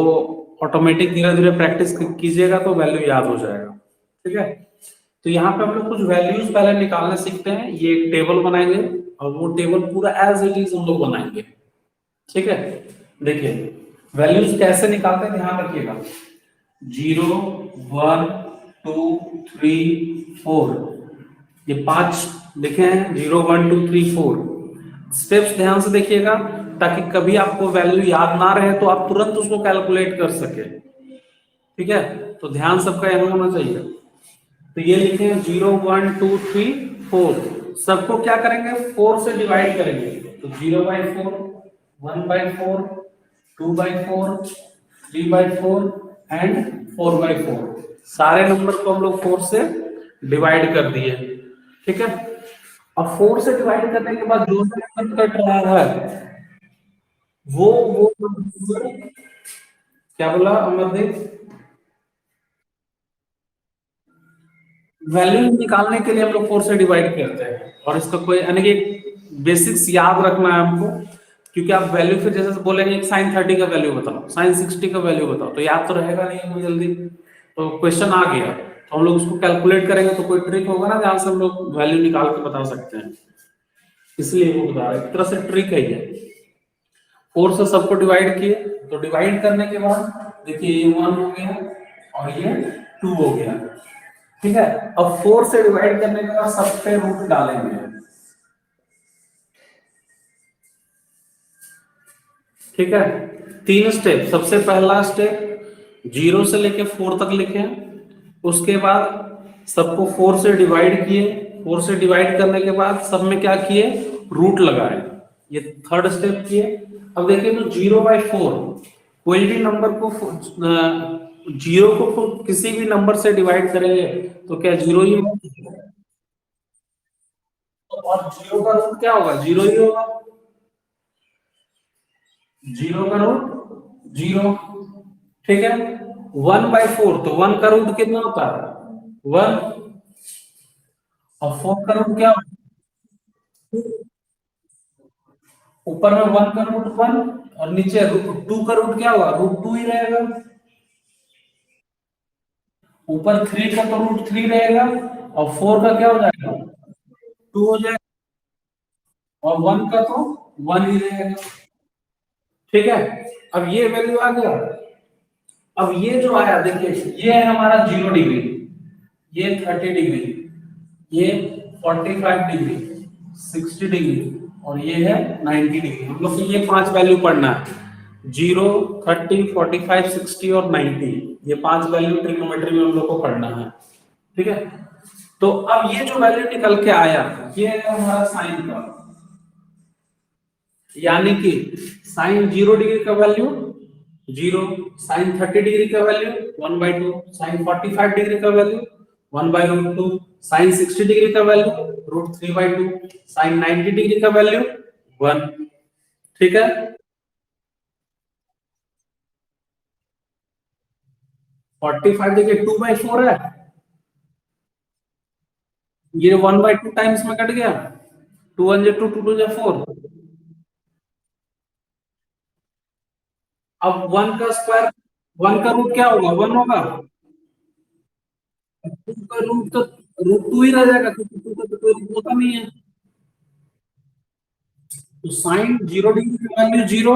ऑटोमेटिक धीरे धीरे प्रैक्टिस कीजिएगा तो वैल्यू याद हो जाएगा, ठीक है? तो यहाँ पे हम लोग कुछ वैल्यूज पहले निकालने सीखते हैं। ये एक टेबल बनाएंगे और वो टेबल पूरा एज इट इज हम लोग बनाएंगे, ठीक है? देखिए, वैल्यूज कैसे निकालते हैं ध्यान रखिएगा। 0 1 2 3 4, ये 5 लिखे हैं। 0 1 2 3 4 स्टेप्स ध्यान से देखिएगा, ताकि कभी आपको वैल्यू याद ना रहे तो आप तुरंत उसको कैलकुलेट कर सके, ठीक है? तो ध्यान सबका यहाँ होना चाहिए। तो ये लिखे हैं 0 1 2 3 4, सबको क्या करेंगे? 4 से डिवाइड करेंगे। तो 0/4, 1/4, 2/4, 3/4 एंड 4/4, सारे नंबर को हम लोग 4 से डिवाइड कर दिए, ठीक है? अब 4 से डिवाइड करने के बाद जो नंबर कट रहा है वो क्या बोला अमरदीप? वैल्यू निकालने के लिए हम लोग 4 से डिवाइड करते हैं, और इसका कोई यानी कि बेसिक्स याद रखना है हमको, क्योंकि आप वैल्यू फिर जैसे बोलेंगे साइन 30 का वैल्यू बताओ, साइन 60 का वैल्यू बताओ, तो याद तो रहेगा नहीं हमको जल्दी। तो क्वेश्चन आ गया तो हम लोग उसको कैलकुलेट करेंगे, तो कोई ट्रिक होगा ना जहां से हम लोग वैल्यू निकाल के बता सकते हैं, इसलिए वो बता रहे हैं। एक तरह से ट्रिक है ये। 4 से सबको डिवाइड किए, तो डिवाइड करने के बाद देखिए ये 1 हो गया और ये 2 हो गया, ठीक है? अब 4 से डिवाइड करने के बाद सब पे रूट डालेंगे, ठीक है? 3 स्टेप। सबसे पहला स्टेप 0 से लेके 4 तक लिखे, उसके बाद सबको 4 से डिवाइड किए, 4 से डिवाइड करने के बाद सब में क्या किए? रूट लगाए, ये थर्ड स्टेप किए। अब देखिए, तो 0/4, कोई भी नंबर को 0 को किसी भी नंबर से डिवाइड करेंगे तो क्या 0 ही होगा? और 0 का रूट क्या होगा? 0 ही होगा। 0 का रूट 0, ठीक है? 1/4, तो 1 का रूट कितना होता है? 1। और 4 का रूट क्या होता है? ऊपर में 1 का रूट 1 और नीचे रूट 2 का रूट क्या होगा? रूट 2 ही रहेगा। ऊपर 3 का तो रूट 3 रहेगा, और 4 का क्या हो जाएगा? 2 हो जाएगा, और 1 का तो 1 ही रहेगा, ठीक है? अब ये वैल्यू आ गया। अब ये जो आया देखिए, ये है हमारा 0 डिग्री, ये 30 डिग्री, ये 45 डिग्री, 60 डिग्री, और ये है 90 डिग्री। हम लोग को ये 5 वैल्यू पढ़ना है, 0 30 45 60 और 90, ये 5 वैल्यू ट्रिग्नोमेट्री में हम लोग को पढ़ना है, ठीक है? तो अब ये जो वैल्यू निकल के आया, ये है हमारा साइन का, यानी कि साइन 0 डिग्री का वैल्यू 0, साइन 30 डिग्री का वैल्यू 1/2, साइन 45 डिग्री का वैल्यू 1/√2, साइन 60 डिग्री का वैल्यू √3/2, साइन 90 डिग्री का वैल्यू 1। ठीक है, 45 डिग्री 2/4 है, ये 1/2 टाइम्स में कट गया, 2 1 2 2 2 4। अब 1 का स्क्वायर, 1 का रूट क्या होगा, 1 होगा। 2 का रूट तो √2 ही रह जाएगा, क्योंकि 2 का तो कोई रूट होता नहीं है। तो साइन 0 डिग्री का वैल्यू 0,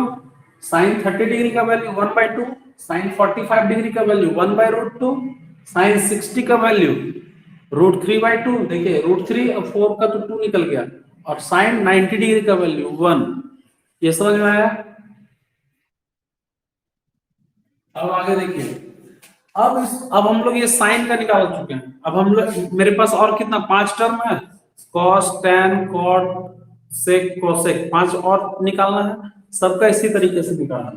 साइन 30 डिग्री का वैल्यू 1/2, साइन 45 डिग्री का वैल्यू 1/√2, साइन 60 का वैल्यू √3/2। देखिए √3 और 4 का तो 2 निकल गया, और साइन 90 डिग्री का वैल्यू 1। ये समझ में आया। अब आगे देखिए, अब हम लोग ये साइन का निकाल चुके हैं। अब हम लोग, मेरे पास और कितना, 5 टर्म है, cos tan cot sec cosec, 5 और निकालना है, सबका इसी तरीके से निकालना है।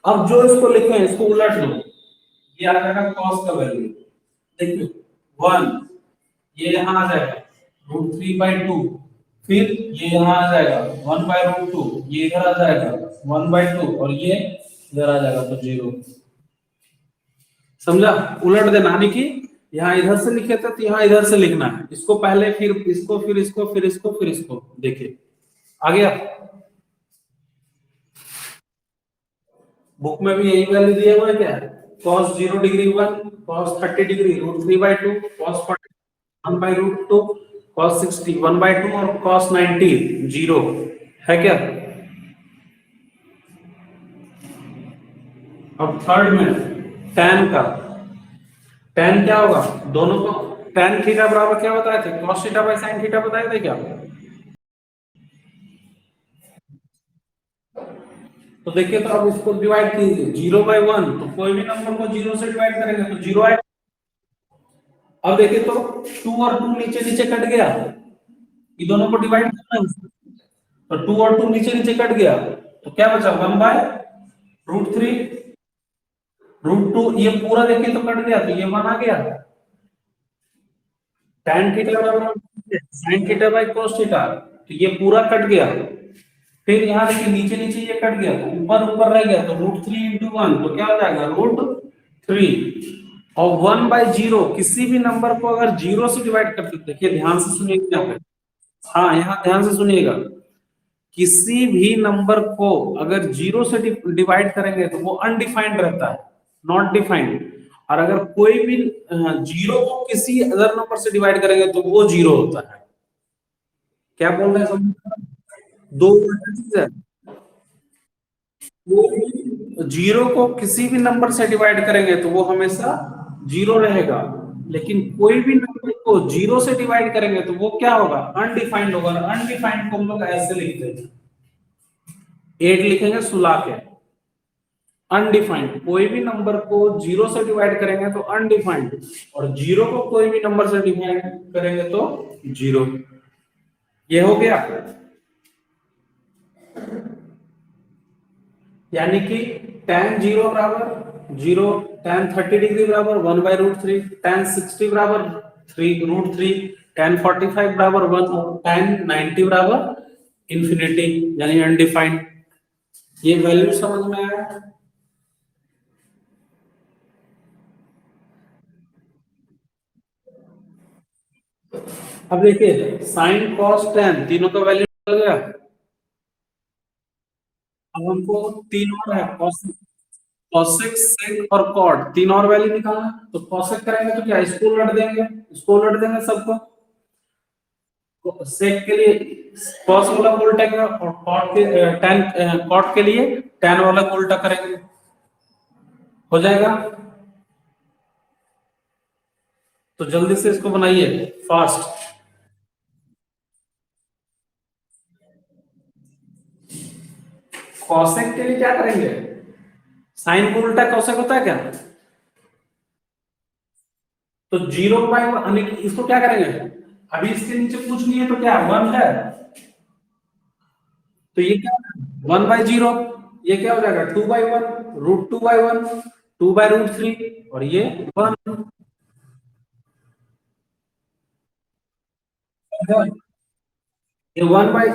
अब जो इसको लिखे हैं इसको उलट लो, ये आ जाएगा कॉस का वैल्यू, देखिए 1, ये यहाँ आ जाएगा √3/2, फिर ये यहाँ आ जाएगा 1/√2, ये इधर आ जाएगा 1/2, और ये इधर आ जाएगा तो 0। समझा, उलट देना, यानी कि यहाँ इधर से लिखे थे तो यहाँ इधर से लिखना है, इसको पहले, फिर इसको, फिर इसको, फिर इसको, फिर इसको। देखिए आ गया, बुक में भी यही वैल्यू दिया हुआ है क्या, cos 0 degree 1, cos 30 degree √3/2, cos 40 1/√2, cos 60 1/2, और cos 90 0 है क्या। अब थर्ड में tan का, tan क्या होगा, दोनों को tan थीटा बराबर क्या बताए थे, cos theta by sin theta बताए थे क्या। तो देखिए, तो अब इसको डिवाइड कीजिए, 0/1, तो कोई भी नंबर को 0 से डिवाइड करेंगे तो 0 आएगा। अब देखिए तो 2 और 2 नीचे नीचे कट गया, ये दोनों को डिवाइड करना है, तो 2 और 2 नीचे नीचे कट गया, तो क्या बचा, 1/√3, √2, ये पूरा देखिए तो कट गया, तो ये 1 आ गया। tan थीटा बराबर sin theta by cos theta, तो ये पूरा कट गया। फिर यहाँ देखिए नीचे नीचे ये कट गया, तो ऊपर ऊपर रह गया, तो √3 × 1, तो क्या हो जाएगा, √3। और 1/0, किसी भी नंबर को अगर 0 से डिवाइड करते, देखिए ध्यान से सुनिएगा यहाँ पे, हाँ यहाँ ध्यान से सुनिएगा, किसी भी नंबर को अगर 0 से डिवाइड करेंगे तो वो अनडिफाइंड रहता है, नॉट डिफाइंड। और अगर कोई भी 0 को किसी अदर नंबर से डिवाइड करेंगे तो वो 0 होता है। क्या बोल रहे हैं समझ, दो उल्टा चीज है। वो 0 को किसी भी नंबर से डिवाइड करेंगे तो वो हमेशा 0 रहेगा, लेकिन कोई भी नंबर को 0 से डिवाइड करेंगे तो वो क्या होगा, अनडिफाइंड होगा। अनडिफाइंड को हम लोग ऐसे लिखते हैं, 8 लिखेंगे सुला के, अनडिफाइंड, कोई भी नंबर को 0 से डिवाइड करेंगे तो अनडिफाइंड, और 0 को कोई भी नंबर से डिवाइड करेंगे तो 0। ये हो गया, यानी कि tan 0 बराबर 0, tan 30 डिग्री बराबर 1/√3, tan 60 बराबर 3√3, tan 45 बराबर 1, और tan 90 बराबर इंफिनिटी, यानी अनडिफाइंड। ये वैल्यू समझ में आया। अब देखिए साइन कॉस टेन तीनों का वैल्यू निकल गया। अब हमको तीन और है, कॉसेक सेक और कॉट, तीन और वैल्यू निकालना है। तो कॉसेक करेंगे तो क्या, इसको उलट देंगे, इसको उलट देंगे सबको। सेक के लिए कॉस वाला को उल्टा करेंगे, और कॉट के टेन, कॉट के लिए टेन वाला को उल्टा करेंगे, हो जाएगा। तो जल्दी से इसको बनाइए फास्ट। कॉसेक के लिए क्या करेंगे, साइन को उल्टा कॉसेक होता है क्या, तो 0/1 इसको क्या करेंगे, अभी इसके नीचे कुछ नहीं है तो क्या 1 है, तो ये क्या 1/0, ये क्या हो जाएगा 2/1, √2/1, 2/√3, और ये 1। ये 1 बाई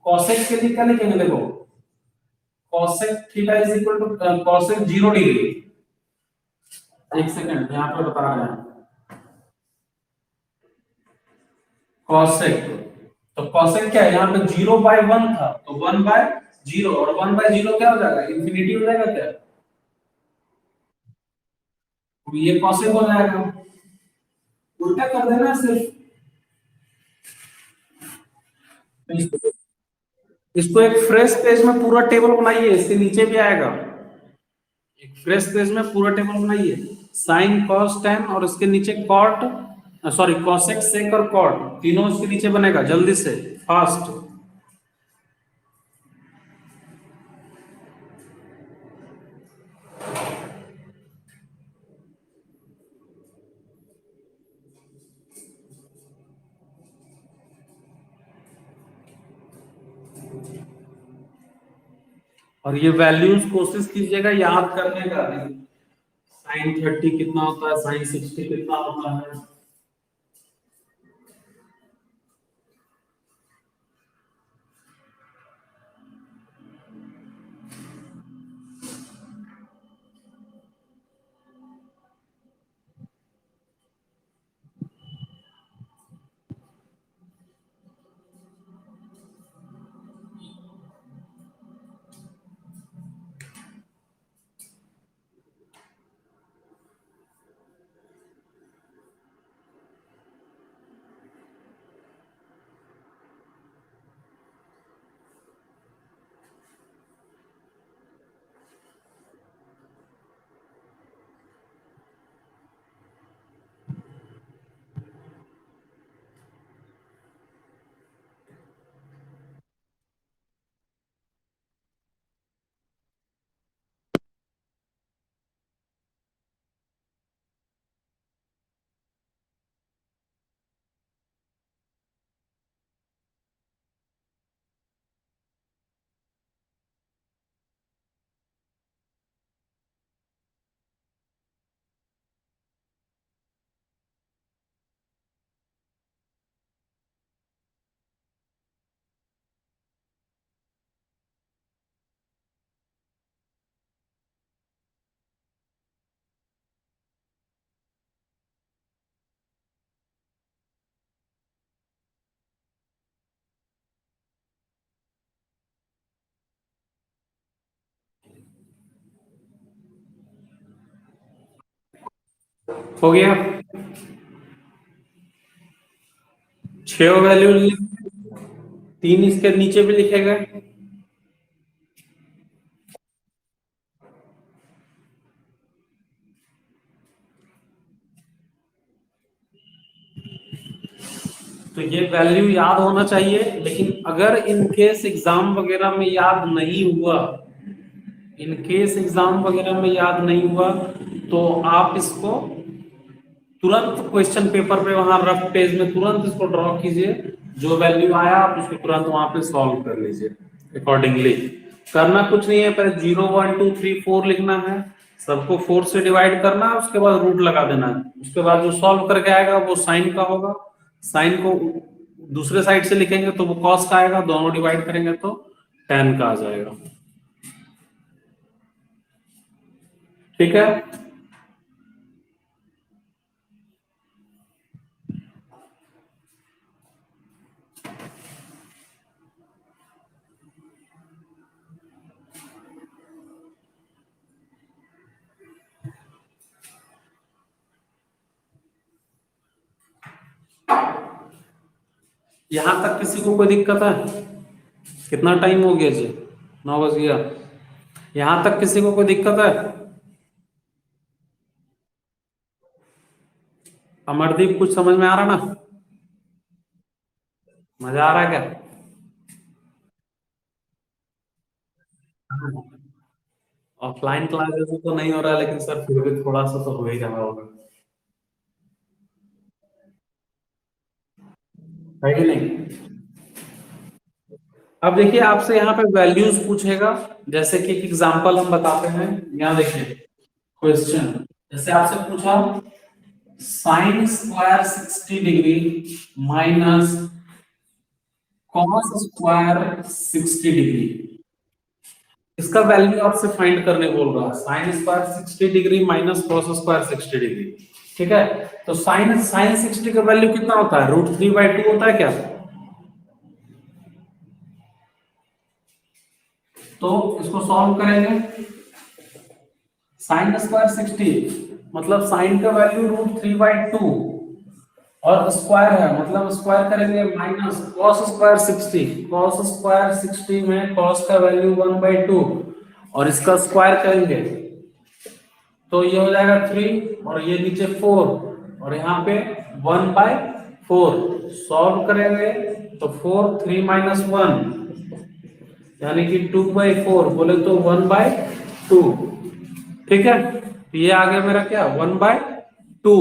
कॉसेक के लिए क्या लिखेंगे, देखो cosec theta is equal to cosec 0 degree. एक सेकंड यहाँ पे बता रहे हैं कॉसेक, तो कॉसेक क्या है, यहाँ पे 0/1 था तो 1/0, और 1/0 क्या हो जाएगा, इंफिनिटी हो जाएगा क्या, तो ये कॉसेक हो जाएगा, उल्टा कर देना सिर्फ। तो इसको एक फ्रेश पेज में पूरा टेबल बनाइए, इसके नीचे भी आएगा, एक फ्रेश पेज में पूरा टेबल बनाइए, साइन कॉस टेन और उसके नीचे कॉट, सॉरी कॉसेक सेक और कॉट तीनों इसके नीचे बनेगा, जल्दी से फास्ट। और ये वैल्यूज कोशिश कीजिएगा याद करने का, sin 30 कितना होता है, sin 60 कितना होता है। हो गया, 6 वैल्यू, 3 इसके नीचे भी लिखेगा। तो ये वैल्यू याद होना चाहिए, लेकिन अगर इन केस एग्जाम वगैरह में याद नहीं हुआ, इन केस एग्जाम वगैरह में याद नहीं हुआ, तो आप इसको तुरंत क्वेश्चन पेपर पे वहां रफ पेज में तुरंत इसको ड्रॉ कीजिए, जो वैल्यू आया आप उसको तुरंत वहां पे सॉल्व कर लीजिए अकॉर्डिंगली। करना कुछ नहीं है, पहले 0 1 2 3 4 लिखना है, सबको 4 से डिवाइड करना है, उसके बाद रूट लगा देना है, उसके बाद जो सॉल्व करके आएगा वो साइन का होगा, साइन को दूसरे साइड से लिखेंगे तो वो कॉस का आएगा, दोनों डिवाइड करेंगे तो टेन का आ जाएगा। ठीक है, यहां तक किसी को कोई दिक्कत है? कितना टाइम हो गया जी, 9 बज गया। यहां तक किसी को कोई दिक्कत है? अमरदीप कुछ समझ में आ रहा ना, मजा आ रहा है क्या? ऑफलाइन क्लासेस तो नहीं हो रहा है, लेकिन सर फिर भी थोड़ा सा तो हो ही रहा होगा। है कि नहीं? अब देखिए आपसे यहाँ पे वैल्यूज पूछेगा, जैसे कि एक एग्जांपल हम बताते हैं। यहाँ देखिए क्वेश्चन, जैसे आपसे पूछा sine square 60 degree minus cos square 60 degree, इसका वैल्यू आपसे फाइंड करने बोल रहा है। Sine square 60 degree minus cos square 60 degree, ठीक है। तो साइन साइन 60 का वैल्यू कितना होता है? √3/2 होता है क्या? तो इसको सॉल्व करेंगे। साइन स्क्वायर 60 मतलब साइन का वैल्यू √3/2 और स्क्वायर है मतलब स्क्वायर करेंगे minus cos square 60। Cos square 60 में कॉस का वैल्यू 1/2 और इसका स्क्वायर करेंगे तो ये हो जाएगा 3 और ये नीचे 4 और यहाँ पे 1/4। सॉल्व करेंगे तो 4 3 माइनस 1 यानी कि 2/4, बोले तो 1/2। ठीक है, ये आ गया मेरा क्या 1/2।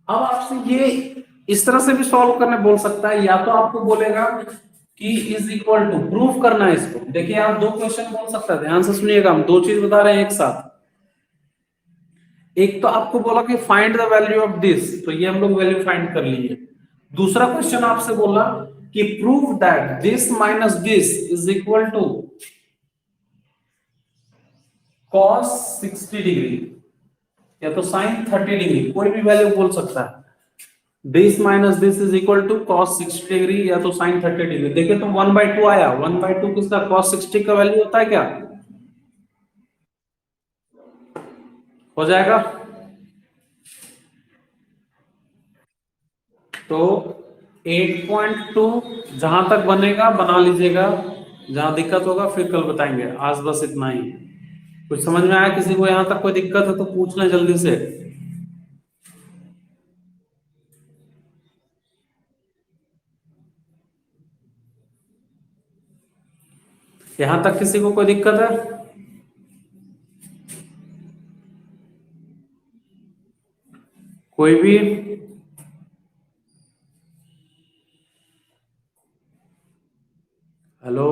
अब आपसे ये इस तरह से भी सॉल्व करने बोल सकता है, या तो आपको बोलेगा कि इज इक्वल टू प्रूफ करना है इसको। देखिए आप दो क्वेश्चन बोल सकता है, ध्यान से सुनिएगा, हम दो चीज बता रहे हैं एक साथ। एक तो आपको बोला कि find the value of this, तो ये हम लोग वैल्यू फाइंड कर लिए। दूसरा क्वेश्चन आपसे बोला कि prove that this minus this is equal to cos 60 degree या तो साइन 30 डिग्री, कोई भी वैल्यू बोल सकता है। This minus this is equal to cos 60 degree या तो साइन 30 डिग्री। देखिए तो 1/2 आया, 1/2 किसका? कॉस 60 का वैल्यू होता है क्या? हो जाएगा। तो 8.2 जहां तक बनेगा बना लीजिएगा, जहां दिक्कत होगा फिर कल बताएंगे। आज बस इतना ही। कुछ समझ में आया? किसी को यहां तक कोई दिक्कत है तो पूछ लें जल्दी से। यहां तक किसी को कोई दिक्कत है? कोई भी? हेलो?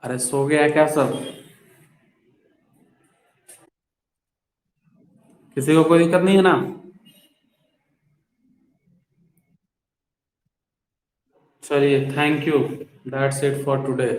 अरे सो गया क्या सब? किसी को कोई दिक्कत नहीं है ना? चलिए, thank you, that's it for today.